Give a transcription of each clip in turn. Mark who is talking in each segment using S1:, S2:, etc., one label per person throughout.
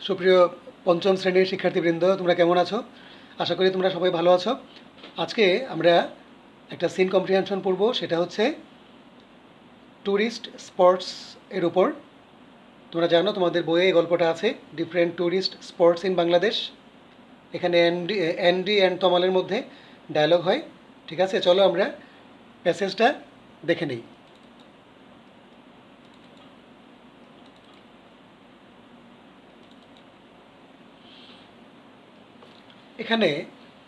S1: সুপ্রিয় পঞ্চম শ্রেণীর শিক্ষার্থীবৃন্দ, তোমরা কেমন আছো? আশা করি তোমরা সবাই ভালো আছো। আজকে আমরা একটা সিন কম্প্রিহেনশন পড়ব, সেটা হচ্ছে ট্যুরিস্ট স্পটস এর উপর। তোমরা জানো তোমাদের বইয়ে এই গল্পটা আছে, different tourist spots in Bangladesh. এখানে অ্যান্ডি অ্যান্ড তমালের মধ্যে ডায়লগ হয়। ঠিক আছে, চলো আমরা প্যাসেজটা দেখে নিই। এখানে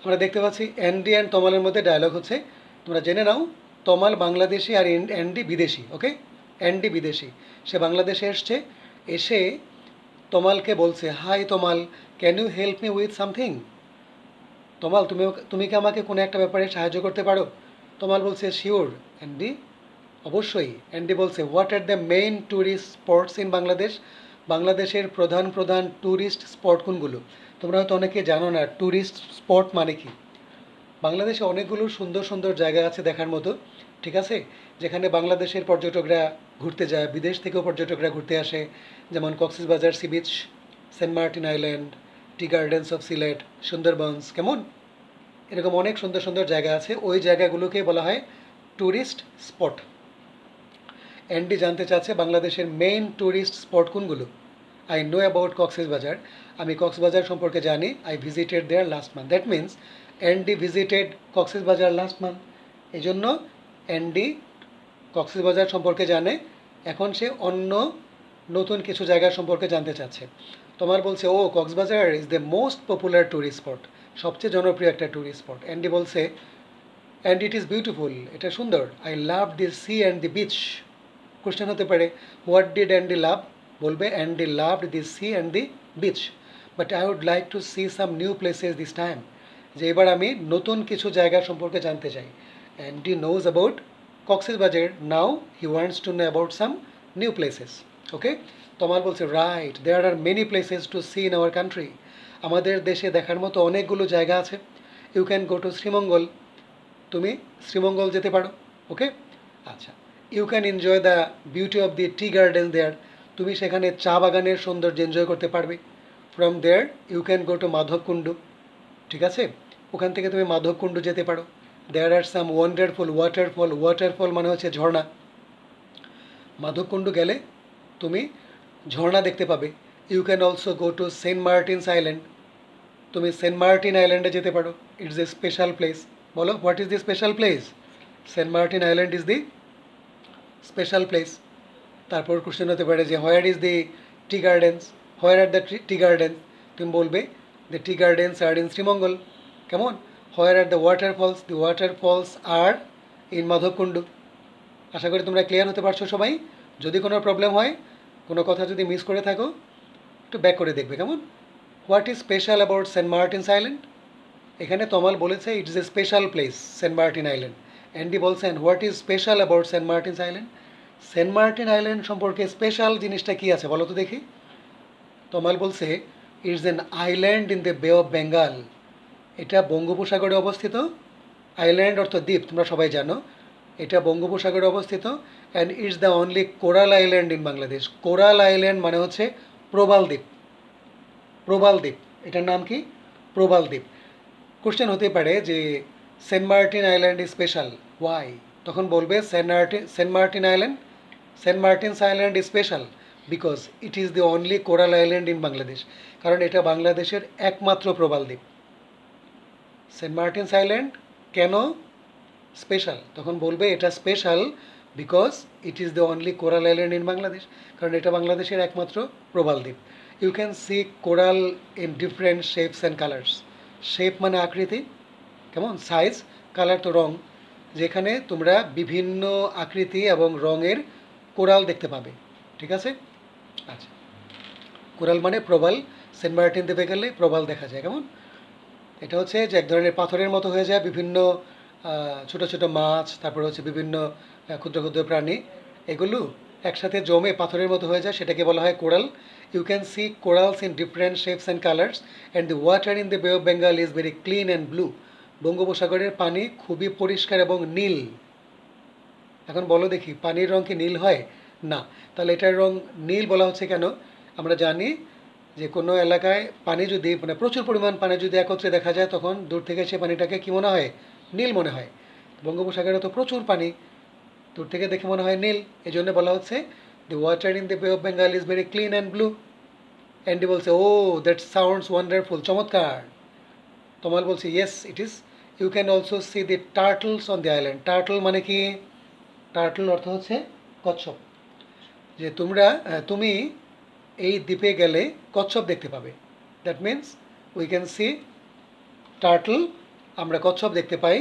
S1: আমরা দেখতে পাচ্ছি অ্যান্ডি অ্যান্ড তমালের মধ্যে ডায়লগ হচ্ছে। তোমরা জেনে নাও, তমাল বাংলাদেশি আর অ্যান্ডি বিদেশি। ওকে, অ্যান্ডি বিদেশি, সে বাংলাদেশে এসছে। এসে তমালকে বলছে, hi Tamal, can you help me with something? Tamal, তুমি কি আমাকে কোনো একটা ব্যাপারে সাহায্য করতে পারো? তমাল বলছে, শিওর অ্যান্ডি, অবশ্যই। অ্যান্ডি বলছে, what are the main tourist spots in Bangladesh? বাংলাদেশের প্রধান প্রধান ট্যুরিস্ট স্পট কোনগুলো? তোমরা হয়তো অনেকে জানো না ট্যুরিস্ট স্পট মানে কি। বাংলাদেশে অনেকগুলো সুন্দর সুন্দর জায়গা আছে দেখার মতো, ঠিক আছে, যেখানে বাংলাদেশের পর্যটকরা ঘুরতে যায়, বিদেশ থেকেও পর্যটকরা ঘুরতে আসে। যেমন Cox's Bazar sea beach, Saint Martin island, tea gardens of Sylhet, Sundarbans, কেমন এরকম অনেক সুন্দর সুন্দর জায়গা আছে। ওই জায়গাগুলোকে বলা হয় ট্যুরিস্ট স্পট। অ্যান্ডি জানতে চাচ্ছে বাংলাদেশের মেইন ট্যুরিস্ট স্পট কোনগুলো। আই নো অ্যাবাউট কক্সবাজার, আমি কক্সবাজার সম্পর্কে জানি। I visited there last month. That means Andy visited Cox's Bazar last month. এই জন্য অ্যান্ডি কক্সবাজার সম্পর্কে জানে। এখন সে অন্য নতুন কিছু জায়গা সম্পর্কে জানতে চাচ্ছে। তোমার বলছে, ও Cox's Bazar is the most popular tourist spot, সবচেয়ে জনপ্রিয় একটা ট্যুরিস্ট স্পট। অ্যান্ডি বলছে, অ্যান্ড ইট ইজ বিউটিফুল, এটা সুন্দর। I love the sea and the beach. Question হতে পারে, হোয়াট ডিড অ্যান্ডি লাভ? বলবে, Andy loved the sea and the beach, but I would like to see some new places this time. যে এবার আমি নতুন কিছু জায়গা সম্পর্কে জানতে চাই। Andy knows about Cox's Bazar, now he wants to know about some new places. Okay, Tamal বলছে, right, there are many places to see in our country. আমাদের দেশে দেখার মতো অনেকগুলো জায়গা আছে। You can go to Srimangal, তুমি শ্রীমঙ্গল যেতে পারো। ওকে, আচ্ছা। You can enjoy the beauty of the tea garden there, তুমি সেখানে চা বাগানের সৌন্দর্য এনজয় করতে পারবে। From there you can go to Madhabkunda, ঠিক আছে, ওখান থেকে তুমি মাধবকুণ্ডু যেতে পারো। There are some wonderful waterfall, waterfall মানে হচ্ছে ঝর্ণা। মাধবকুণ্ডু গেলে তুমি ঝর্ণা দেখতে পাবে। You can also go to saint Martin's island, তুমি সেন্ট মার্টিন আইল্যান্ডে যেতে পারো। It's a special place. বলো, what is the special place? Saint Martin island is the special place. তারপর কোশ্চেন হতে পারে যে, where is the tea gardens? Where are the tea gardens? তুমি বলবে, the tea gardens R in Sreemangal. কেমন? Where are the waterfalls? The waterfalls are in Madhabkunda. আশা করি তোমরা ক্লিয়ার হতে পারছো সবাই। যদি কোনো প্রবলেম হয়, কোনো কথা যদি মিস করে থাকো, একটু ব্যাক করে দেখবে, কেমন? What is special about saint Martin's island? এখানে তমাল বলেছে, it's a special place saint Martin island. Andy বলছেন, what is special about saint Martin's island? Saint Martin island সম্পর্কে স্পেশাল জিনিসটা কী আছে বলো তো দেখি। তমাল বলছে, it's an island in the বে অফ বেঙ্গল, এটা বঙ্গোপসাগরে অবস্থিত। আইল্যান্ড অর্থ দ্বীপ, তোমরা সবাই জানো, এটা বঙ্গোপসাগরে অবস্থিত। And it's the only coral island in Bangladesh. Coral island মানে হচ্ছে প্রবাল দ্বীপ। প্রবাল দ্বীপ, এটার নাম কি? প্রবাল দ্বীপ। কোশ্চেন হতে পারে যে, Saint Martin island is special, why? তখন বলবে, Saint Martin's island is special because it is the only coral island in Bangladesh, কারণ এটা বাংলাদেশের একমাত্র প্রবাল দ্বীপ। সেন্ট মার্টিনস আইল্যান্ড কেন স্পেশাল? তখন বলবে, এটা special because it is the only coral island in Bangladesh, কারণ এটা বাংলাদেশের একমাত্র প্রবাল দ্বীপ। You can see coral in different shapes and colours. Shape মানে আকৃতি, কেমন, সাইজ, কালার তো রং, যেখানে তোমরা বিভিন্ন আকৃতি এবং রঙের কোরাল দেখতে পাবে, ঠিক আছে। আচ্ছা, কোরাল মানে প্রবাল। সেন্ট মার্টিন দ্বীপে গেলে প্রবাল দেখা যায়, কেমন? এটা হচ্ছে যে এক ধরনের পাথরের মতো হয়ে যায়, বিভিন্ন ছোট ছোট মাছ, তারপরে হচ্ছে বিভিন্ন ক্ষুদ্র ক্ষুদ্র প্রাণী, এগুলো একসাথে জমে পাথরের মতো হয়ে যায়, সেটাকে বলা হয় coral. You can see corals in different shapes and colours and the water in the বে of Bengal is very clean and blue. বঙ্গোপসাগরের পানি খুবই পরিষ্কার এবং নীল। এখন বলো দেখি, পানির রং কি নীল হয়? না। তাহলে এটার রং নীল বলা হচ্ছে কেন? আমরা জানি যে কোনো এলাকায় পানি যদি মানে প্রচুর পরিমাণ পানি যদি একত্রে দেখা যায় তখন দূর থেকে সে পানিটাকে কী মনে হয়, নীল মনে হয়। বঙ্গোপসাগরে তো প্রচুর পানি, দূর থেকে দেখে মনে হয় নীল। এই জন্য বলা হচ্ছে দ্য ওয়াটার ইন দ্য বে of Bengal is very clean and blue. Andy বলছে ও দ্যাট সাউন্ডস ওয়ান্ডারফুল, চমৎকার। তমাল বলছে yes it is. You can also see the turtles on the island. Turtle মানে কি? টার্টল অর্থ হচ্ছে কচ্ছপ। যে তুমি এই দ্বীপে গেলে কচ্ছপ দেখতে পাবে। That means we can see turtle, আমরা কচ্ছপ দেখতে পাই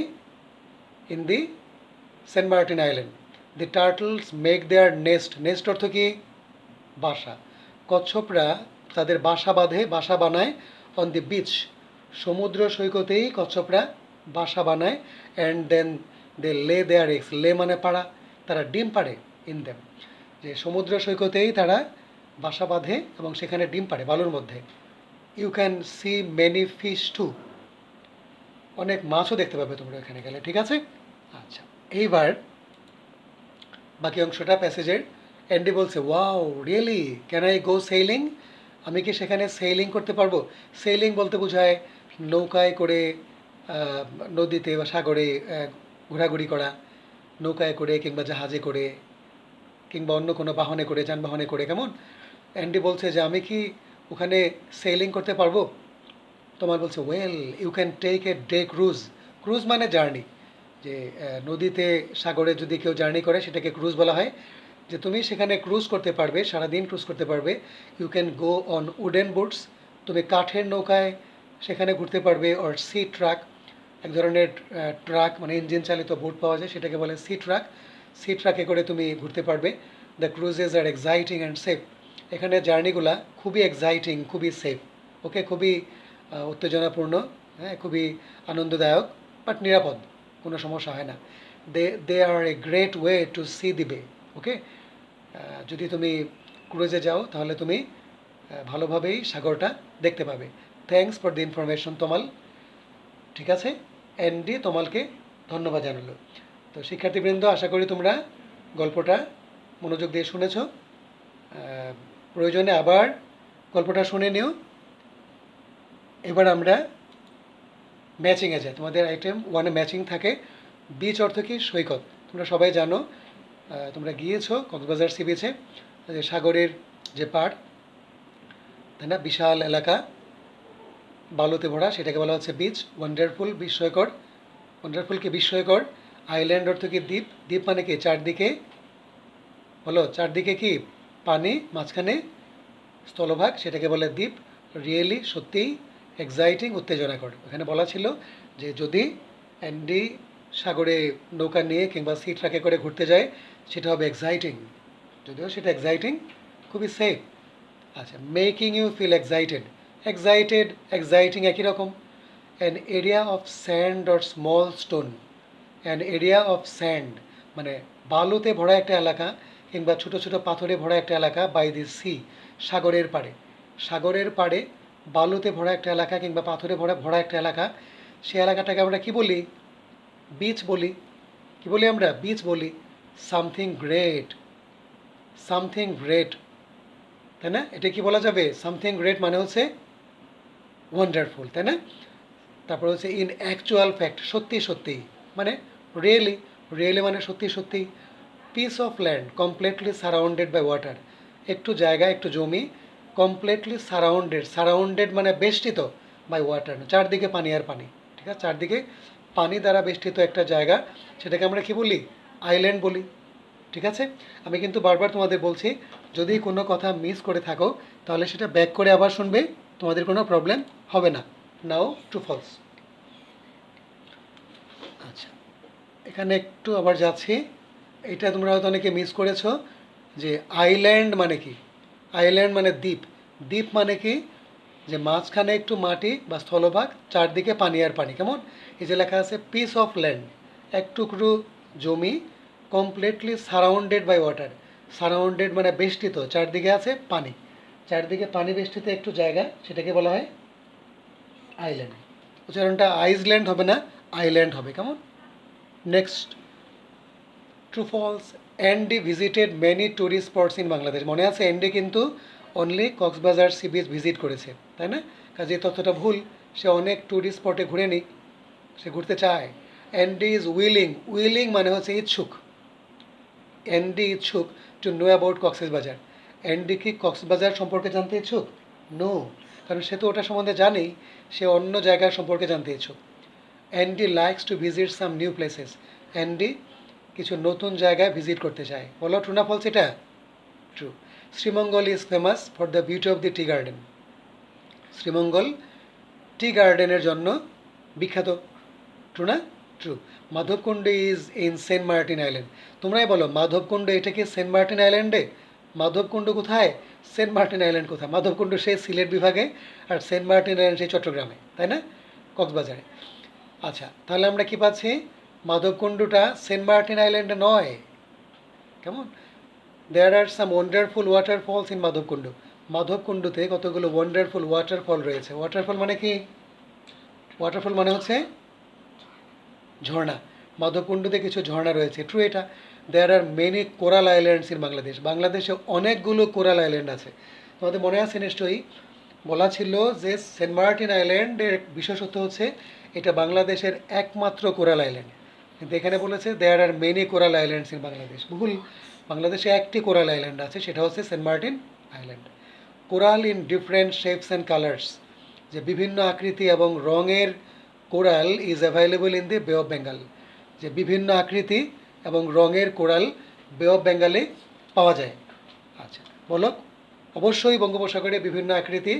S1: in the saint Martin island. The turtles make their nest. Nest অর্থ কি? বাসা। কচ্ছপরা তাদের বাসা বাঁধে, বাসা বানায় অন দি বিচ। সমুদ্র সৈকতেই কচ্ছপরা বাসা বানায়। অ্যান্ড দেন দে লে দেয়ার এক্স। লে মানে পাড়া, তারা ডিম পাড়ে ইন দেম। যে সমুদ্র সৈকতেই তারা বাসা বাঁধে এবং সেখানে ডিম পাড়ে বালুর মধ্যে। You can see many fish too. অনেক মাছও দেখতে পাবে তোমরা এখানে গেলে, ঠিক আছে? আচ্ছা, এইবার বাকি অংশটা প্যাসেজের। অ্যান্ডি বলছে wow really can I go sailing. আমি কি সেখানে সেইলিং করতে পারবো? সেইলিং বলতে বোঝায় নৌকায় করে নদীতে বা সাগরে ঘোরাঘুরি করা, নৌকায় করে কিংবা জাহাজে করে কিংবা অন্য কোনো বাহনে করে, যানবাহনে করে, কেমন? অ্যান্ডি বলছে যে আমি কি ওখানে সেইলিং করতে পারবো? তোমার বলছে well you can take a day cruise. Cruise মানে জার্নি। যে নদীতে সাগরে যদি কেউ জার্নি করে সেটাকে ক্রুজ বলা হয়। যে তুমি সেখানে ক্রুজ করতে পারবে, সারাদিন ক্রুজ করতে পারবে। You can go on wooden boats. তুমি কাঠের নৌকায় সেখানে ঘুরতে পারবে। অর সি ট্রাক, এক ধরনের ট্রাক মানে ইঞ্জিন চালিত বোট পাওয়া যায়, সেটাকে বলে সি ট্রাক। সি ট্রাকে করে তুমি ঘুরতে পারবে। The cruises are exciting and safe. এখানে জার্নিগুলা খুবই এক্সাইটিং, খুবই সেফ। ওকে, খুবই উত্তেজনাপূর্ণ, হ্যাঁ, খুবই আনন্দদায়ক, বাট নিরাপদ, কোনো সমস্যা হয় না। They are a great way to see the bay. Okay, যদি তুমি ক্রুজে যাও তাহলে তুমি ভালোভাবেই সাগরটা দেখতে পাবে। থ্যাংকস ফর দি ইনফরমেশন তমাল। ঠিক আছে, অ্যান্ডি তমালকে ধন্যবাদ জানালো। তো শিক্ষার্থীবৃন্দ, আশা করি তোমরা গল্পটা মনোযোগ দিয়ে শুনেছ। প্রয়োজনে আবার গল্পটা শুনে নিও। এবার আমরা ম্যাচিংয়ে যাই। তোমাদের আইটেম 1-এ ম্যাচিং থাকে। বিচ অর্থ কি? সৈকত। তোমরা সবাই জানো, তোমরা গিয়েছো কক্সবাজার সি বিচে, সাগরের যে পাড়, তাই না, বিশাল এলাকা বালুতে ভরা, সেটাকে বলা হচ্ছে বিচ। ওয়ান্ডারফুল, বিস্ময়কর। ওয়ান্ডারফুল কি? বিস্ময়কর। আইল্যান্ড অর্থ কি? দ্বীপ। দ্বীপ মানে কি? চারদিকে বলো, চারদিকে কি? পানি, মাঝখানে স্থলভাগ, সেটাকে বলে দ্বীপ। রিয়েলি, সত্যিই। এক্সাইটিং, উত্তেজনাকর। এখানে বলা ছিল যে যদি অ্যান্ডি সাগরে নৌকা নিয়ে কিংবা সি ট্রাকে করে ঘুরতে যায় সেটা হবে এক্সাইটিং, যদিও সেটা এক্সাইটিং, খুবই সেফ। আচ্ছা, making you feel excited. Excited, exciting একই রকম। An area of sand or small stone. An area of sand মানে বালুতে ভরা একটা এলাকা কিংবা ছোটো ছোটো পাথরে ভরা একটা এলাকা। বাই দি সি, সাগরের পাড়ে। সাগরের পাড়ে বালুতে ভরা একটা এলাকা কিংবা পাথরে ভরা ভরা একটা এলাকা, সেই এলাকাটাকে আমরা কি বলি? বিচ বলি। কি বলি আমরা? বিচ বলি। সামথিং গ্রেট, সামথিং গ্রেট, তাই না? এটা কি বলা যাবে? সামথিং গ্রেট মানে হচ্ছে ওয়ান্ডারফুল, তাই না? তারপর হচ্ছে ইন অ্যাকচুয়াল ফ্যাক্ট, সত্যি সত্যি, মানে রিয়েলি। রিয়েলি মানে সত্যি সত্যি। Piece of land completely surrounded by water. একটু জায়গা, একটু জমি কমপ্লিটলি সারাউন্ডেড। সারাউন্ডেড মানে বেষ্টিত বাই ওয়াটার, চারদিকে পানি আর পানি। ঠিক আছে, চারদিকে পানি দ্বারা বেষ্টিত একটা জায়গা, সেটাকে আমরা কি বলি? আইল্যান্ড বলি। ঠিক আছে, আমি কিন্তু বারবার তোমাদের বলছি, যদি কোনো কথা মিস করে থাকো তাহলে সেটা ব্যাক করে আবার শুনবে, তোমাদের কোনো প্রবলেম হবে না। নাও ট্রু ফলস। আচ্ছা, এখানে একটু আবার যাচ্ছি। এটা তোমরা হয়তো অনেকে মিস করেছো যে আইল্যান্ড মানে কি? আইল্যান্ড মানে দ্বীপ। দ্বীপ মানে কি? যে মাঝখানে একটু মাটি বা স্থলভাগ, চারদিকে পানি আর পানি, কেমন? এই যে লেখা আছে পিস অফ ল্যান্ড, এক টুকরো জমি, completely surrounded by water. Surrounded মানে বেষ্টিত, চারদিকে আছে পানি, চারদিকে পানি বেষ্টিত একটু জায়গা, সেটাকে বলা হয় আইল্যান্ড। উচ্চারণটা আইসল্যান্ড হবে না, আইল্যান্ড হবে, কেমন? Next, true false. Andy visited many tourist spots in Bangladesh. মনে আছে অ্যান্ডি কিন্তু only Cox's Bazar sea beach visit করেছে, তাই না? কাজে এই তথ্যটা ভুল। সে অনেক ট্যুরিস্ট স্পটে ঘুরে নিক, সে ঘুরতে চায়। অ্যান্ডি ইজ উইলিং, উইলিং মানে হচ্ছে ইচ্ছুক। অ্যান্ডি ইচ্ছুক two know about Cox's Bazar. Andy কি কক্সবাজার সম্পর্কে জানতে ইচ্ছুক? নো, কারণ সে তো ওটা সম্বন্ধে জানেই, সে অন্য জায়গার সম্পর্কে জানতে ইচ্ছুক। Andy likes to visit some new places. Andy কিছু নতুন জায়গায় ভিজিট করতে চায়। বলো ট্রু না ফলস এটা? True. Sreemangal is famous for the beauty of the tea garden. Sreemangal tea গার্ডেনের জন্য বিখ্যাত। ট্রু না? True. Madhabkunda is in saint Martin island. তোমরাই বলো মাধবকুণ্ড এটা কি সেন্ট মার্টিন আইল্যান্ডে? মাধবকুণ্ড কোথায়? সেন্ট মার্টিন আইল্যান্ড কোথায়? মাধবকুণ্ড সেই সিলেট বিভাগে, আর সেন্ট মার্টিন আইল্যান্ড সেই চট্টগ্রামে, তাই না? কক্সবাজারে। আচ্ছা, তাহলে আমরা কি পাচ্ছি? মাধবকুণ্ডটা সেন্ট মার্টিন আইল্যান্ডে নয়। কেমন? দেয়ার are some wonderful waterfalls in Madhabkunda. মাধবকুণ্ডতে কতগুলো ওয়ান্ডারফুল ওয়াটারফল রয়েছে। ওয়াটারফল মানে কি? ওয়াটারফল মানে হচ্ছে ঝর্ণা। মাধবকুণ্ডতে কিছু ঝর্ণা রয়েছে। ট্রু এটা। There are many coral islands in Bangladesh. বাংলাদেশে অনেকগুলো কোরাল আইল্যান্ড আছে। তোমাদের মনে আছে নিশ্চয়ই, বলা ছিল যে সেন্ট মার্টিন আইল্যান্ডের বিশেষত্ব হচ্ছে এটা বাংলাদেশের একমাত্র কোরাল আইল্যান্ড। কিন্তু এখানে বলেছে there are many coral islands in Bangladesh. ভুল। বাংলাদেশে একটি কোরাল আইল্যান্ড আছে, সেটা হচ্ছে saint Martin island. Coral in different shapes and colours, যে বিভিন্ন আকৃতি এবং রঙের coral is available in the বে অফ বেঙ্গল। যে বিভিন্ন আকৃতি এবং রঙের কোরাল বে অফ বেঙ্গলে পাওয়া যায়। আচ্ছা, বলো। অবশ্যই বঙ্গোপসাগরে বিভিন্ন আকৃতি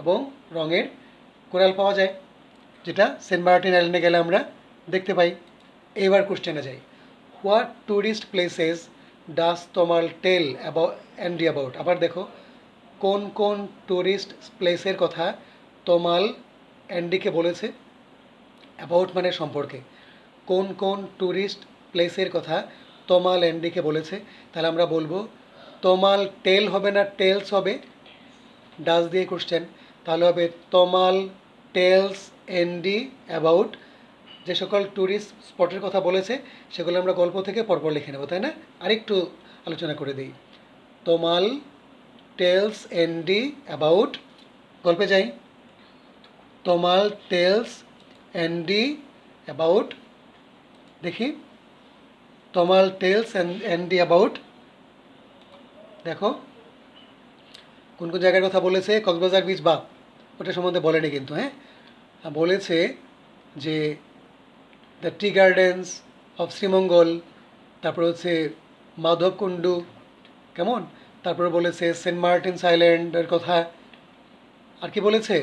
S1: এবং রঙের কোরাল পাওয়া যায়, যেটা সেন্ট মার্টিন আইল্যান্ডে গেলে আমরা দেখতে পাই। এবার কোশ্চেনে যাই। What tourist places does Tamal tell about Andy about. আবার দেখো, কোন কোন ট্যুরিস্ট প্লেসের কথা তমাল অ্যান্ডিকে বলেছে? অ্যাবাউট মানে সম্পর্কে। কোন কোন ট্যুরিস্ট প্লেসের কথা তমাল অ্যান্ডিকে বলেছে? তাহলে আমরা বলবো তমাল টেল হবে না, টেলস হবে। ডাস দিয়ে কোশ্চেন, তাহলে হবে তমাল টেলস অ্যান্ডি অ্যাবাউট। যে সকল ট্যুরিস্ট স্পটের কথা বলেছে সেগুলো আমরা গল্প থেকে পরপর লিখে নেব, তাই না? আরেকটু আলোচনা করে দিই। তমাল টেলস অ্যান্ডি অ্যাবাউট, গল্পে যাই। তমাল টেলস অ্যান্ডি অ্যাবাউট, দেখি। তমাল টেলস অ্যান্ডি অ্যাবাউট, দেখো কোন কোন জায়গার কথা বলেছে। কক্সবাজার বিচ বা ওটা সম্বন্ধে বলেনি কিন্তু, হ্যাঁ বলেছে যে the tea gardens of Sreemangal, তারপর হচ্ছে মাধবকুণ্ডু, কেমন, তারপরে বলেছে সেন্ট মার্টিনস আইল্যান্ডের কথা। আর কি বলেছে?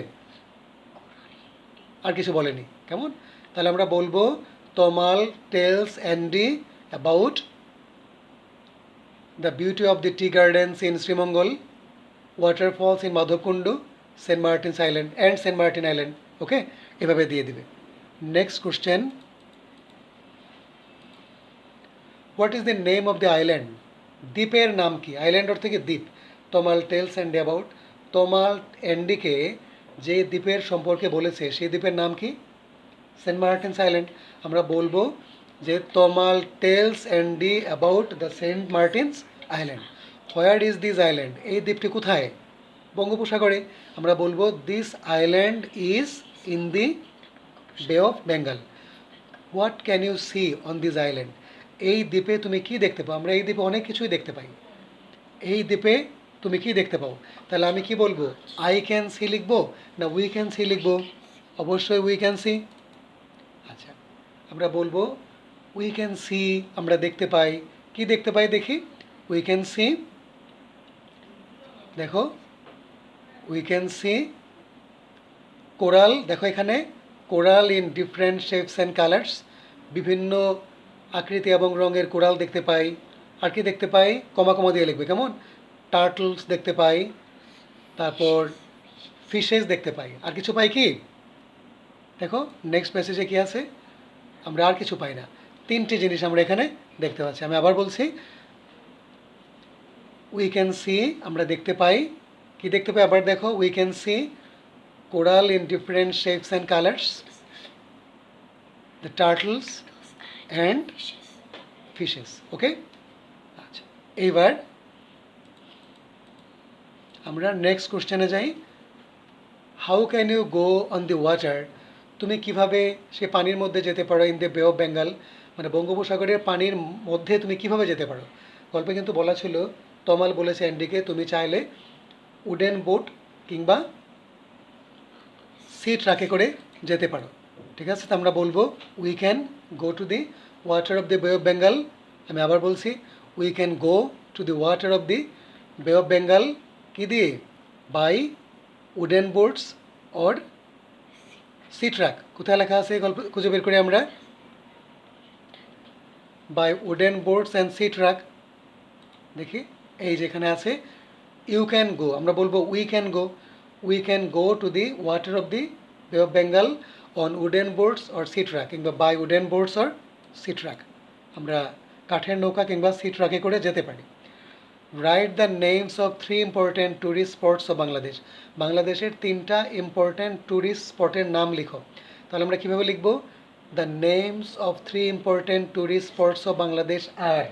S1: আর কিছু বলেনি, কেমন। তাহলে আমরা বলবো Tamal tells Andy about the beauty of the tea gardens in Sreemangal, waterfalls in Madhabkunda, saint Martin's island and saint Martin island. Okay, এভাবে দিয়ে দিবে। Next question, what is the name of the island. দ্বীপের নাম কি? আইল্যান্ড অর্থ কি দ্বীপ। Tamal tells and about, Tamal অ্যান্ডিকে যে দ্বীপের সম্পর্কে বলেছে সেই দ্বীপের নাম কি? Saint Martin's island. আমরা বলবো যে Tamal tells Andy about the saint Martin's island. Where is this island, এই দ্বীপটি কোথায়? বঙ্গোপসাগরে। আমরা বলবো this island is in the বে of Bengal. What can you see on this island, এই দ্বীপে তুমি কি দেখতে পাও? আমরা এই দ্বীপে অনেক কিছুই দেখতে পাই। এই দ্বীপে তুমি কি দেখতে পাও? তাহলে আমি কি বলবো? আই ক্যান সি লিখবো না উই ক্যান সি লিখবো? অবশ্যই উই ক্যান সি। আচ্ছা, আমরা বলবো উই ক্যান সি, আমরা দেখতে পাই। কি দেখতে পাই দেখি? উই ক্যান সি, দেখো উই ক্যান সি কোরাল, দেখো এখানে coral in different shapes and colours, বিভিন্ন আকৃতি এবং রঙের কোরাল দেখতে পাই। আর কি দেখতে পাই? কমা কমা দিয়ে লিখবে, কেমন। টার্টলস দেখতে পাই, তারপর ফিশেস দেখতে পাই। আর কিছু পাই কি? দেখো নেক্সট প্যাসেজে কি আছে? আমরা আর কিছু পাই না। তিনটে জিনিস আমরা এখানে দেখতে পাচ্ছি। আমি আবার বলছি, উই ক্যান সি, আমরা দেখতে পাই। কি দেখতে পাই? আবার দেখো, we can see coral in different shapes and colours, the turtles and fishes. Okay, আচ্ছা এইবার আমরা নেক্সট কোশ্চেনে যাই। How can you go on the water? তুমি কিভাবে সে পানির মধ্যে যেতে পারো ইন দ্য বে অফ বেঙ্গল, মানে বঙ্গোপসাগরের পানির মধ্যে তুমি কিভাবে যেতে পারো? গল্পে কিন্তু বলা ছিল, তমাল বলেছে অ্যান্ডিকে তুমি চাইলে উডেন বোট কিংবা সি ট্রাকে করে যেতে পারো। ঠিক আছে, তো আমরা বলবো we can go to the water of the বে অফ বেঙ্গল। আমি আবার বলছি, we can go to the water of the বে অফ বেঙ্গল কি দিয়ে? By wooden boats or sea truck. কোথায় লেখা আছে গল্প খুঁজে বের করি আমরা। By wooden boats and sea truck. দেখি এই যেখানে আছে ইউ ক্যান গো, আমরা বলবো we can go to the water of the বে of Bengal on wooden boats or sea truck, কিংবা by wooden boats or sea truck. আমরা কাঠের নৌকা কিংবা সি ট্রাকে করে যেতে পারি। Write the names of 3 important tourist spots of Bangladesh. বাংলাদেশের 3টা ইম্পর্ট্যান্ট ট্যুরিস্ট স্পটের নাম লিখো। তাহলে আমরা কীভাবে লিখবো? The names of 3 important tourist spots of Bangladesh are,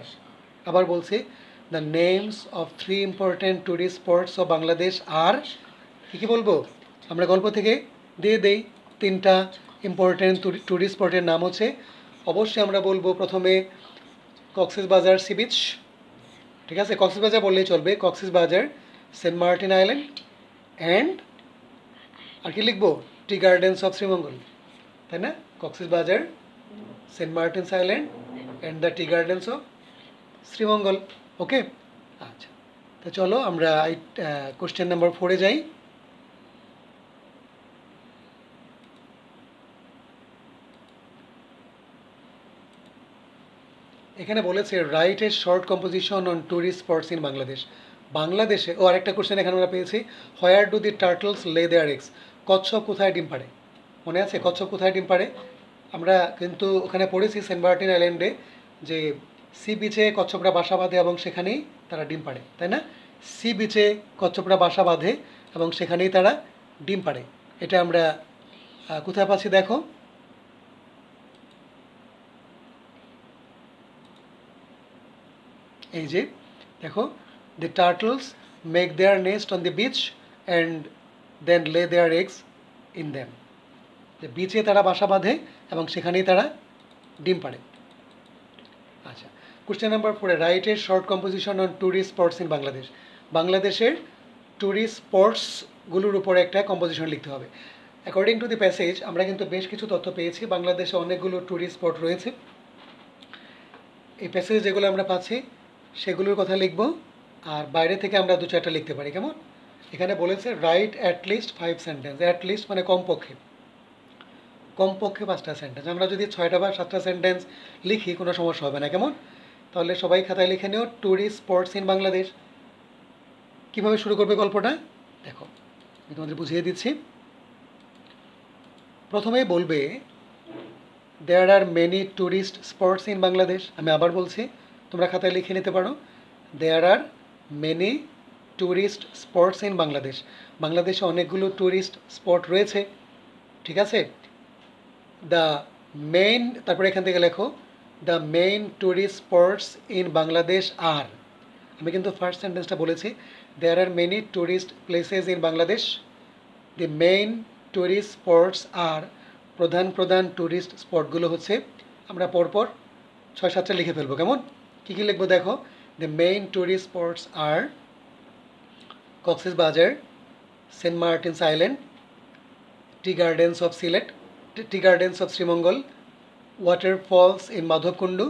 S1: আবার বলছি, the names of 3 important tourist spots of Bangladesh are কী বলবো? আমরা গল্প থেকে দিয়ে দেই 3টা ইম্পর্ট্যান্ট ট্যুরিস্ট স্পটের নাম হচ্ছে, অবশ্যই আমরা বলবো প্রথমে কক্সবাজার সি বিচ। ঠিক আছে, কক্সবাজার বললেই চলবে, Cox's Bazar, Saint Martin Island and আর কি লিখবো? টি গার্ডেন্স অফ শ্রীমঙ্গল, তাই না? Cox's Bazar, Saint Martin's island and the tea gardens of Srimangal. Okay, আচ্ছা, তো চলো আমরা কোশ্চেন নাম্বার 4-এ যাই। এখানে বলেছে write a short composition on tourist spots in Bangladesh. বাংলাদেশে আরেকটা কোশ্চেন এখানে আমরা পেয়েছি, হোয়ার ডু দি টার্টলস লে দেয়ার এগস? কচ্ছপ কোথায় ডিম পাড়ে? মনে আছে কচ্ছপ কোথায় ডিম পাড়ে? আমরা কিন্তু ওখানে পড়েছি সেন্ট মার্টিন আইল্যান্ডে যে সি বিচে কচ্ছপরা বাসা বাঁধে এবং সেখানেই তারা ডিম পাড়ে, তাই না? সি বিচে কচ্ছপরা বাসা বাঁধে এবং সেখানেই তারা ডিম পাড়ে। এটা আমরা কোথায় পাচ্ছি দেখো, এই যে দেখো, the turtles make their nest on the beach and then lay their eggs in them. যে বিচে তারা বাসা বাঁধে এবং সেখানেই তারা ডিম পাড়ে। আচ্ছা, কোশ্চেন নাম্বার 4, রাইট এর short composition on tourist spots in Bangladesh. বাংলাদেশের ট্যুরিস্ট স্পটসগুলোর উপরে একটা কম্পোজিশন লিখতে হবে। অ্যাকর্ডিং টু দি প্যাসেজ আমরা কিন্তু বেশ কিছু তথ্য পেয়েছি, বাংলাদেশে অনেকগুলো ট্যুরিস্ট স্পট রয়েছে। এই প্যাসেজ যেগুলো আমরা পাচ্ছি সেগুলোর কথা লিখব, আর বাইরে থেকে আমরা 2-4টা লিখতে পারি, কেমন? এখানে বলেছে রাইট অ্যাটলিস্ট 5 সেন্টেন্স। অ্যাটলিস্ট মানে কমপক্ষে 5টা সেন্টেন্স। আমরা যদি 6টা বা 7টা সেন্টেন্স লিখি কোনো সমস্যা হবে না, কেমন? তাহলে সবাই খাতায় লিখে নিও ট্যুরিস্ট স্পটস ইন বাংলাদেশ। কীভাবে শুরু করবে গল্পটা দেখো, আমি তোমাদের বুঝিয়ে দিচ্ছি। প্রথমেই বলবে there are many tourist spots in Bangladesh. আমি আবার বলছি, তোমরা খাতায় লিখে নিতে পারো, there are many tourist spots in Bangladesh. বাংলাদেশে অনেকগুলো ট্যুরিস্ট স্পট রয়েছে, ঠিক আছে? দ্য মেইন, তারপরে এখান থেকে লেখো the main tourist spots in Bangladesh are. আমি কিন্তু ফার্স্ট সেন্টেন্সটা বলেছি, there are many tourist places in Bangladesh. The main tourist spots are, প্রধান ট্যুরিস্ট স্পটগুলো হচ্ছে, আমরা পরপর 6-7টা লিখে ফেলবো, কেমন? কী কী লিখবো দেখো, the main tourist spots are Cox's Bazar, Saint Martin's Island, tea gardens of Sylhet, tea gardens of Srimangal, waterfalls in Madhabkunda.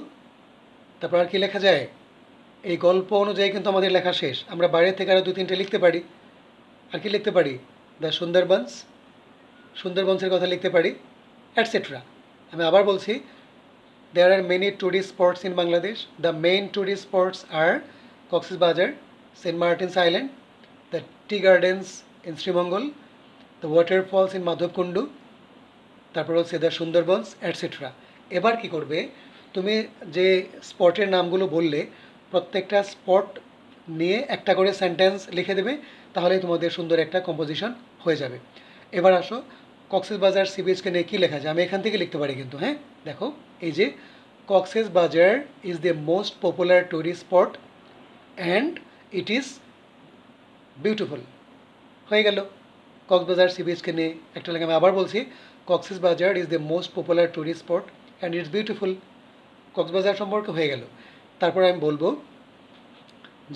S1: তারপর আর কি লেখা যায়? এই গল্প অনুযায়ী কিন্তু আমাদের লেখা শেষ, আমরা বাইরে থেকে আরও 2-3টে লিখতে পারি। আর কি লিখতে পারি? দ্য সুন্দরবনসের কথা লিখতে পারি, অ্যাটসেট্রা। আমি আবার বলছি, there are many tourist spots in Bangladesh. The main tourist spots are Cox's Bazar, Saint Martin's Island, the tea gardens in Srimangal, the waterfalls in Madhabkunda, তারপর হচ্ছে দ্য সুন্দরবনস, অ্যাটসেট্রা। এবার কি করবে, তুমি যে স্পটের নামগুলো বললে প্রত্যেকটা স্পট নিয়ে একটা করে সেন্টেন্স লিখে দেবে, তাহলেই তোমাদের সুন্দর একটা কম্পোজিশন হয়ে যাবে। এবার আসো, কক্সবাজার সি বিচকে নিয়ে কী লেখা যায়? আমি এখান থেকে লিখতে পারি কিন্তু, হ্যাঁ দেখো, এই যে Cox's Bazar is the most popular tourist spot and it is beautiful. হয়ে গেল কক্সবাজার সি বিচকে নিয়ে একটা লাগে। আমি আবার বলছি, Cox's Bazar is the most popular tourist spot and it's beautiful. Cox's Bazar সম্পর্কে হয়ে গেল। তারপর আমি বলবো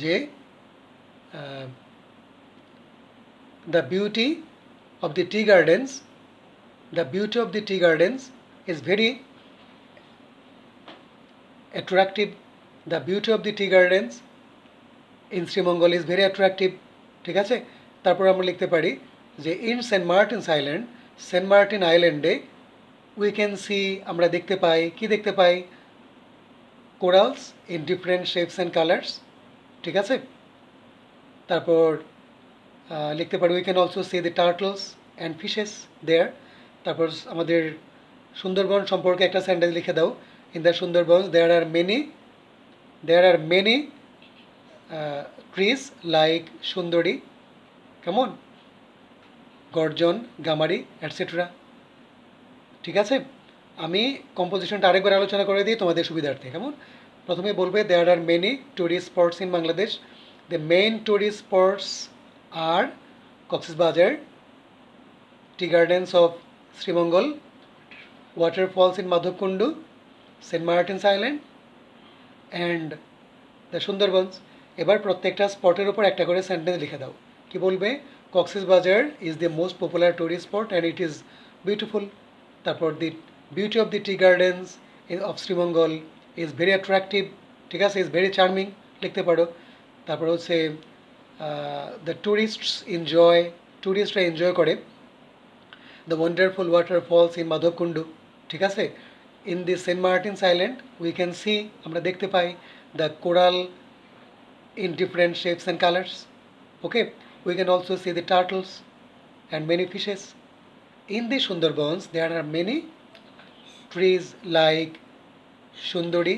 S1: যে the beauty of the tea gardens, the beauty of the tea gardens is very attractive. The beauty of the tea gardens in Sreemangal is very attractive. ঠিক আছে। তারপর আমরা লিখতে পারি যে in Saint Martin's island, Saint Martin আইল্যান্ডে we can see, আমরা দেখতে পাই, কি দেখতে পাই? Corals in different shapes and colours. ঠিক আছে। তারপর লিখতে পারি we can also see the turtles and fishes there. তারপর আমাদের সুন্দরবন সম্পর্কে একটা সেন্টেন্স লিখে দাও। In the Sundarbans there are many trees like sundari, কেমন, গর্জন, গামারি অ্যাটসেট্রা। ঠিক আছে। আমি কম্পোজিশনটা আরেকবার আলোচনা করে দিই তোমাদের সুবিধার্থে। কেমন? প্রথমে বলবে there are many tourist spots in Bangladesh. The main tourist spots are Cox's Bazar, tea gardens of Srimangal, waterfalls in Madhabkunda, Saint Martin's island and the Sundarbans. এবার প্রত্যেকটা স্পটের উপর একটা করে সেন্টেন্স লিখে দাও। কি বলবে? Cox's Bazar is the most popular tourist spot and it is beautiful. তারপর দি beauty of the tea gardens of Sreemangal is very attractive. ঠিক আছে, ইজ ভেরি চার্মিং লিখতে পারো। তারপর হচ্ছে দ্য ট্যুরিস্টরা এনজয় করে দ্য ওয়ান্ডারফুল ওয়াটারফলস ইন মাধবকুন্ডু। ঠিক আছে। In the Saint Martin's island we can see, আমরা দেখতে পাই, the coral in different shapes and colors. Okay, we can also see the turtles and many fishes. In the Sundarbans, there are many trees like Sundari,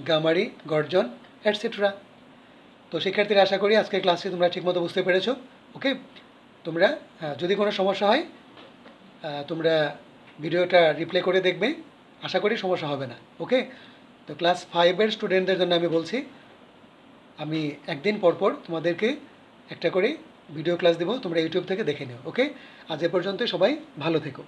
S1: Gamari, Gorjon, etc. তো শিক্ষার্থীরা আশা করি আজকের ক্লাসটি তোমরা ঠিকমতো বুঝতে পেরেছো। ওকে, তোমরা যদি কোনো সমস্যা হয় তোমরা ভিডিওটা রিপ্লে করে দেখবে, আশা করি সমস্যা হবে না। ওকে, তো ক্লাস 5-এর স্টুডেন্টদের জন্য আমি বলছি, আমি একদিন পরপর তোমাদেরকে একটা করে ভিডিও ক্লাস দেবো, তোমরা ইউটিউব থেকে দেখে নিও। ওকে, আজ এ পর্যন্ত, সবাই ভালো থেকো।